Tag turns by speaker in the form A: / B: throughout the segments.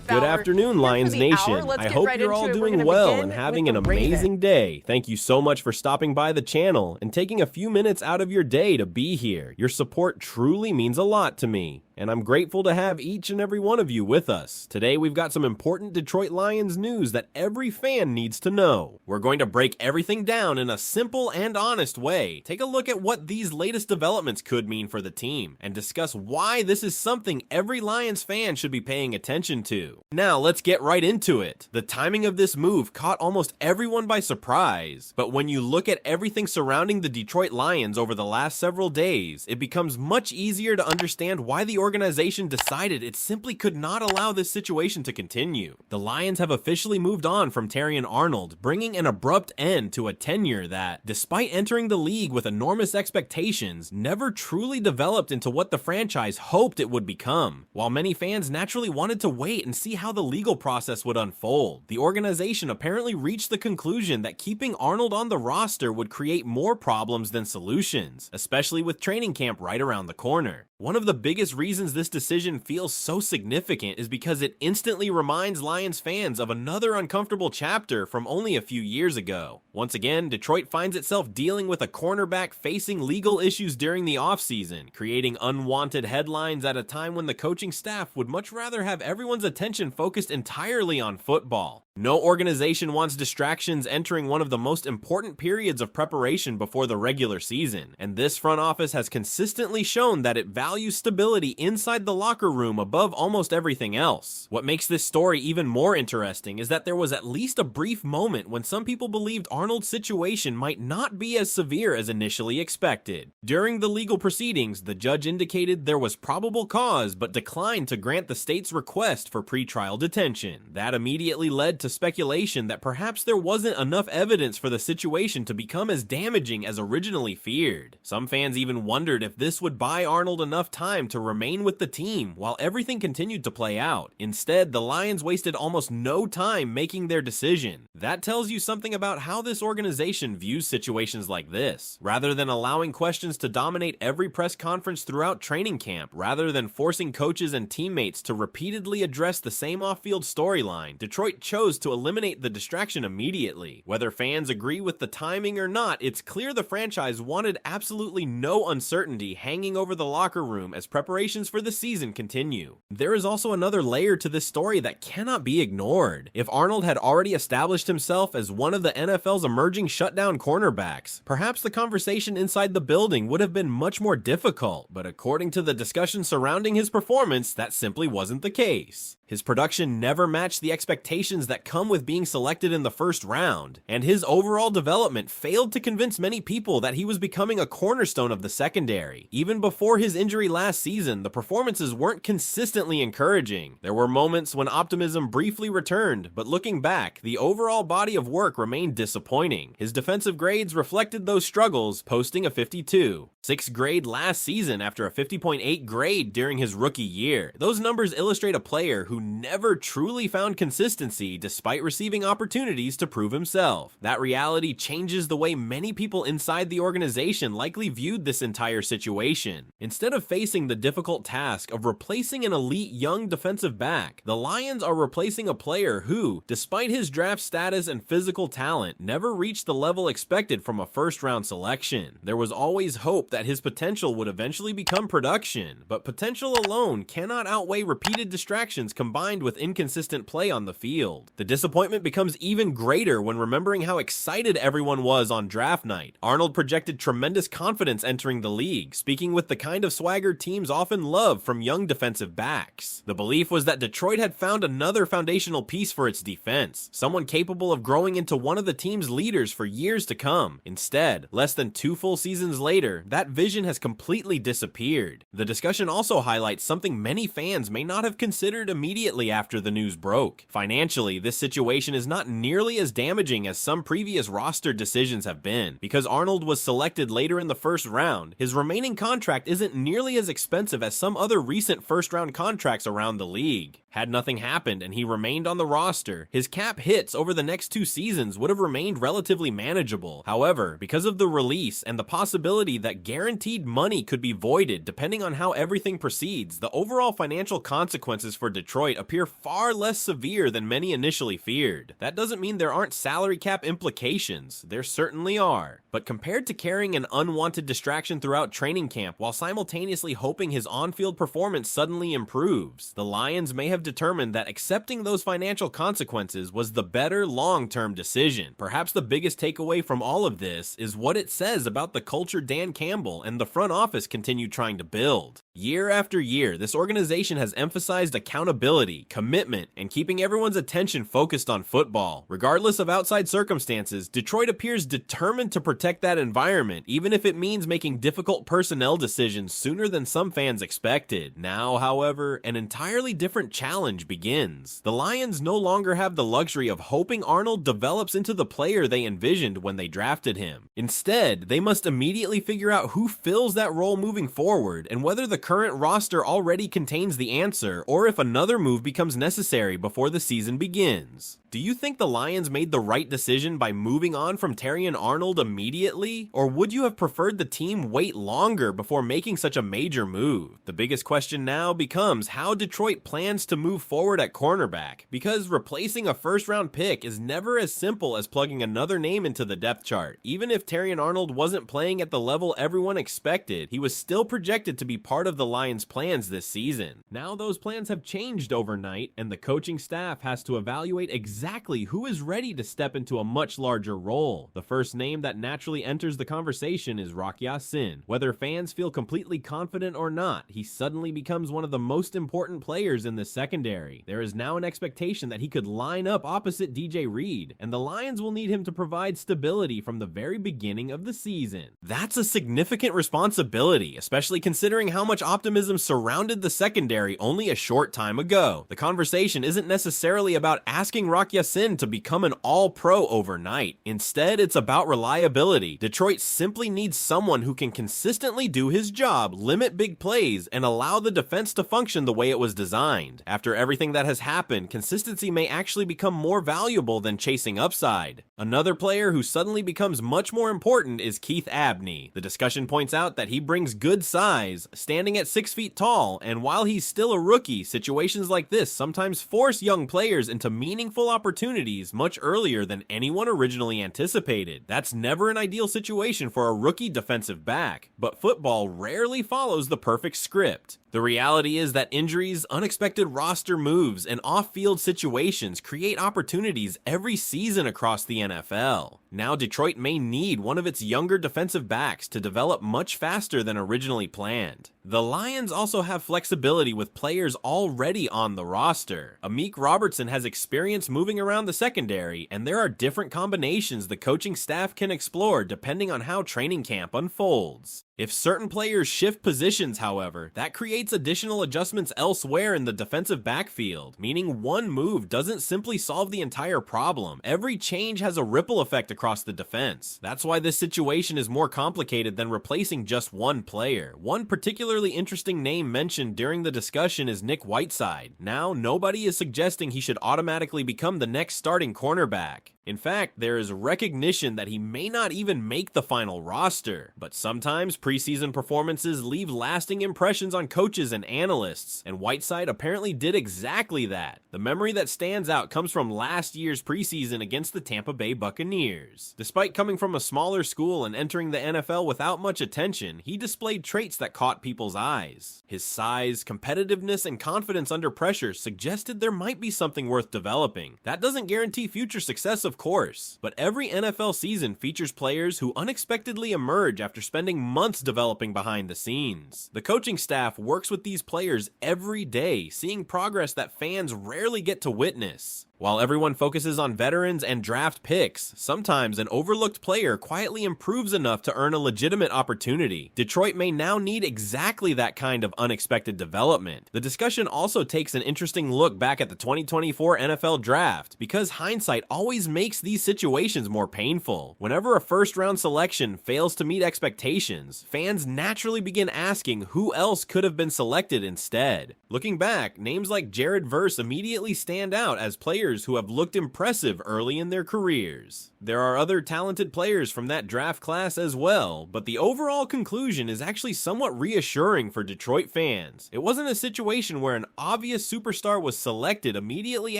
A: Good afternoon, Lions Nation. I hope you're all doing well and having an amazing day. Thank you so much for stopping by the channel and taking a few minutes out of your day to be here. Your support truly means a lot to me, and I'm grateful to have each and every one of you with us. Today, we've got some important Detroit Lions news that every fan needs to know. We're going to break everything down in a simple and honest way, take a look at what these latest developments could mean for the team, and discuss why this is something every Lions fan should be paying attention to. Now, let's get right into it. The timing of this move caught almost everyone by surprise, but when you look at everything surrounding the Detroit Lions over the last several days, it becomes much easier to understand why the organization decided it simply could not allow this situation to continue. The Lions have officially moved on from Terrion Arnold, bringing an abrupt end to a tenure that, despite entering the league with enormous expectations, never truly developed into what the franchise hoped it would become. While many fans naturally wanted to wait and see how the legal process would unfold, the organization apparently reached the conclusion that keeping Arnold on the roster would create more problems than solutions, especially with training camp right around the corner. One of the biggest reasons this decision feels so significant is because it instantly reminds Lions fans of another uncomfortable chapter from only a few years ago. Once again, Detroit finds itself dealing with a cornerback facing legal issues during the offseason, creating unwanted headlines at a time when the coaching staff would much rather have everyone's attention focused entirely on football. No organization wants distractions entering one of the most important periods of preparation before the regular season, and this front office has consistently shown that it values stability inside the locker room above almost everything else. What makes this story even more interesting is that there was at least a brief moment when some people believed Arnold's situation might not be as severe as initially expected. During the legal proceedings, the judge indicated there was probable cause but declined to grant the state's request for pretrial detention. That immediately led to speculation that perhaps there wasn't enough evidence for the situation to become as damaging as originally feared. Some fans even wondered if this would buy Arnold enough time to remain with the team while everything continued to play out. Instead, the Lions wasted almost no time making their decision. That tells you something about how this organization views situations like this. Rather than allowing questions to dominate every press conference throughout training camp, rather than forcing coaches and teammates to repeatedly address the same off-field storyline, Detroit chose to eliminate the distraction immediately. Whether fans agree with the timing or not, it's clear the franchise wanted absolutely no uncertainty hanging over the locker room as preparations for the season continue. There is also another layer to this story that cannot be ignored. If Arnold had already established himself as one of the NFL's emerging shutdown cornerbacks, perhaps the conversation inside the building would have been much more difficult, but according to the discussion surrounding his performance, that simply wasn't the case. His production never matched the expectations that come with being selected in the first round, and his overall development failed to convince many people that he was becoming a cornerstone of the secondary. Even before his injury last season, the performances weren't consistently encouraging. There were moments when optimism briefly returned, but looking back, the overall body of work remained disappointing. His defensive grades reflected those struggles, posting a 52. 6th grade last season after a 50.8 grade during his rookie year. Those numbers illustrate a player who never truly found consistency despite receiving opportunities to prove himself. That reality changes the way many people inside the organization likely viewed this entire situation. Instead of facing the difficult task of replacing an elite young defensive back, the Lions are replacing a player who, despite his draft status and physical talent, never reached the level expected from a first-round selection. There was always hope that his potential would eventually become production, but potential alone cannot outweigh repeated distractions combined with inconsistent play on the field. The disappointment becomes even greater when remembering how excited everyone was on draft night. Arnold projected tremendous confidence entering the league, speaking with the kind of swagger teams often love from young defensive backs. The belief was that Detroit had found another foundational piece for its defense, someone capable of growing into one of the team's leaders for years to come. Instead, less than 2 full seasons later, that vision has completely disappeared. The discussion also highlights something many fans may not have considered immediately after the news broke. Financially, this situation is not nearly as damaging as some previous roster decisions have been. Because Arnold was selected later in the first round, his remaining contract isn't nearly as expensive as some other recent first-round contracts around the league. Had nothing happened and he remained on the roster, his cap hits over the next 2 seasons would have remained relatively manageable. However, because of the release and the possibility that guaranteed money could be voided depending on how everything proceeds, the overall financial consequences for Detroit appear far less severe than many initially feared. That doesn't mean there aren't salary cap implications, there certainly are. But compared to carrying an unwanted distraction throughout training camp while simultaneously hoping his on-field performance suddenly improves, the Lions may have determined that accepting those financial consequences was the better long-term decision. Perhaps the biggest takeaway from all of this is what it says about the culture Dan Campbell and the front office continue trying to build. Year after year, this organization has emphasized accountability, commitment, and keeping everyone's attention focused on football. Regardless of outside circumstances, Detroit appears determined to protect that environment, even if it means making difficult personnel decisions sooner than some fans expected. Now, however, an entirely different challenge begins. The Lions no longer have the luxury of hoping Arnold develops into the player they envisioned when they drafted him. Instead, they must immediately figure out who fills that role moving forward and whether the current roster already contains the answer or if another move becomes necessary before the season begins. Do you think the Lions made the right decision by moving on from Terrion Arnold immediately? Or would you have preferred the team wait longer before making such a major move? The biggest question now becomes how Detroit plans to move forward at cornerback, because replacing a first-round pick is never as simple as plugging another name into the depth chart. Even if Terrion Arnold wasn't playing at the level everyone expected, he was still projected to be part of the Lions' plans this season. Now those plans have changed overnight, and the coaching staff has to evaluate exactly who is ready to step into a much larger role. The first name that naturally enters the conversation is Amon-Ra St. Whether fans feel completely confident or not, he suddenly becomes one of the most important players in the secondary. There is now an expectation that he could line up opposite DJ Reed, and the Lions will need him to provide stability from the very beginning of the season. That's a significant responsibility, especially considering how much optimism surrounded the secondary only a short time ago. The conversation isn't necessarily about asking Amon-Ra St. to become an all-pro overnight. Instead, it's about reliability. Detroit simply needs someone who can consistently do his job, limit big plays, and allow the defense to function the way it was designed. After everything that has happened, consistency may actually become more valuable than chasing upside. Another player who suddenly becomes much more important is Keith Abney. The discussion points out that he brings good size, standing at 6 feet tall, and while he's still a rookie, situations like this sometimes force young players into meaningful opportunities much earlier than anyone originally anticipated. That's never an ideal situation for a rookie defensive back, but football rarely follows the perfect script. The reality is that injuries, unexpected roster moves, and off-field situations create opportunities every season across the NFL. Now Detroit may need one of its younger defensive backs to develop much faster than originally planned. The Lions also have flexibility with players already on the roster. Amik Robertson has experience moving around the secondary, and there are different combinations the coaching staff can explore depending on how training camp unfolds. If certain players shift positions, however, that creates additional adjustments elsewhere in the defensive backfield, meaning one move doesn't simply solve the entire problem. Every change has a ripple effect across the defense. That's why this situation is more complicated than replacing just one player. One particularly interesting name mentioned during the discussion is Nick Whiteside. Now, nobody is suggesting he should automatically become the next starting cornerback. In fact, there is recognition that he may not even make the final roster, but sometimes preseason performances leave lasting impressions on coaches and analysts, and Whiteside apparently did exactly that. The memory that stands out comes from last year's preseason against the Tampa Bay Buccaneers. Despite coming from a smaller school and entering the NFL without much attention, he displayed traits that caught people's eyes. His size, competitiveness, and confidence under pressure suggested there might be something worth developing. That doesn't guarantee future success, of course, but every NFL season features players who unexpectedly emerge after spending months developing behind the scenes. The coaching staff works with these players every day, seeing progress that fans rarely get to witness. While everyone focuses on veterans and draft picks, sometimes an overlooked player quietly improves enough to earn a legitimate opportunity. Detroit may now need exactly that kind of unexpected development. The discussion also takes an interesting look back at the 2024 NFL Draft, because hindsight always makes these situations more painful. Whenever a first-round selection fails to meet expectations, fans naturally begin asking who else could have been selected instead. Looking back, names like Jared Goff immediately stand out as players who have looked impressive early in their careers. There are other talented players from that draft class as well, but the overall conclusion is actually somewhat reassuring for Detroit fans. It wasn't a situation where an obvious superstar was selected immediately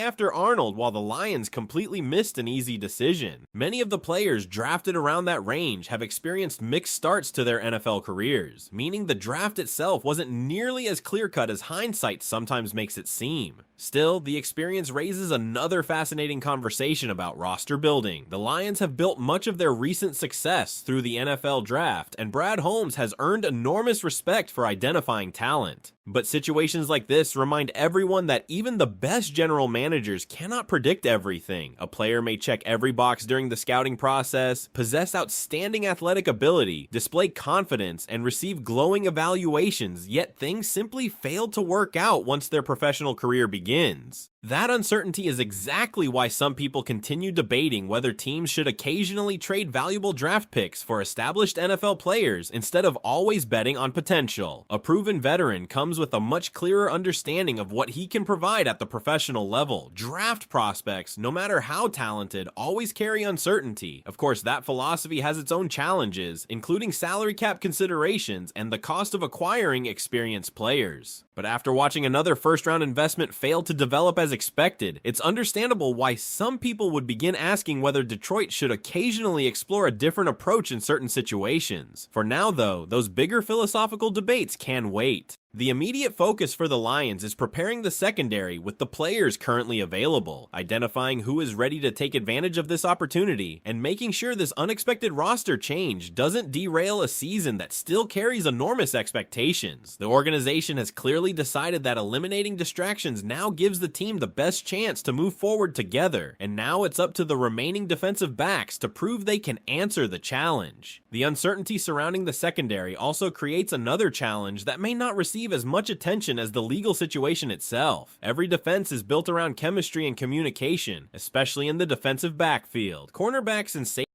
A: after Arnold while the Lions completely missed an easy decision. Many of the players drafted around that range have experienced mixed starts to their NFL careers, meaning the draft itself wasn't nearly as clear-cut as hindsight sometimes makes it seem. Still, the experience raises another fascinating conversation about roster building. The Lions have built much of their recent success through the NFL draft, and Brad Holmes has earned enormous respect for identifying talent. But situations like this remind everyone that even the best general managers cannot predict everything. A player may check every box during the scouting process, possess outstanding athletic ability, display confidence, and receive glowing evaluations, yet things simply fail to work out once their professional career begins. That uncertainty is exactly why some people continue debating whether teams should occasionally trade valuable draft picks for established NFL players instead of always betting on potential. A proven veteran comes with a much clearer understanding of what he can provide at the professional level. Draft prospects, no matter how talented, always carry uncertainty. Of course, that philosophy has its own challenges, including salary cap considerations and the cost of acquiring experienced players. But after watching another first-round investment fail to develop as expected, it's understandable why some people would begin asking whether Detroit should occasionally explore a different approach in certain situations. For now, though, those bigger philosophical debates can wait. The immediate focus for the Lions is preparing the secondary with the players currently available, identifying who is ready to take advantage of this opportunity, and making sure this unexpected roster change doesn't derail a season that still carries enormous expectations. The organization has clearly decided that eliminating distractions now gives the team the best chance to move forward together, and now it's up to the remaining defensive backs to prove they can answer the challenge. The uncertainty surrounding the secondary also creates another challenge that may not receive as much attention as the legal situation itself. Every defense is built around chemistry and communication, especially in the defensive backfield. Cornerbacks and safeties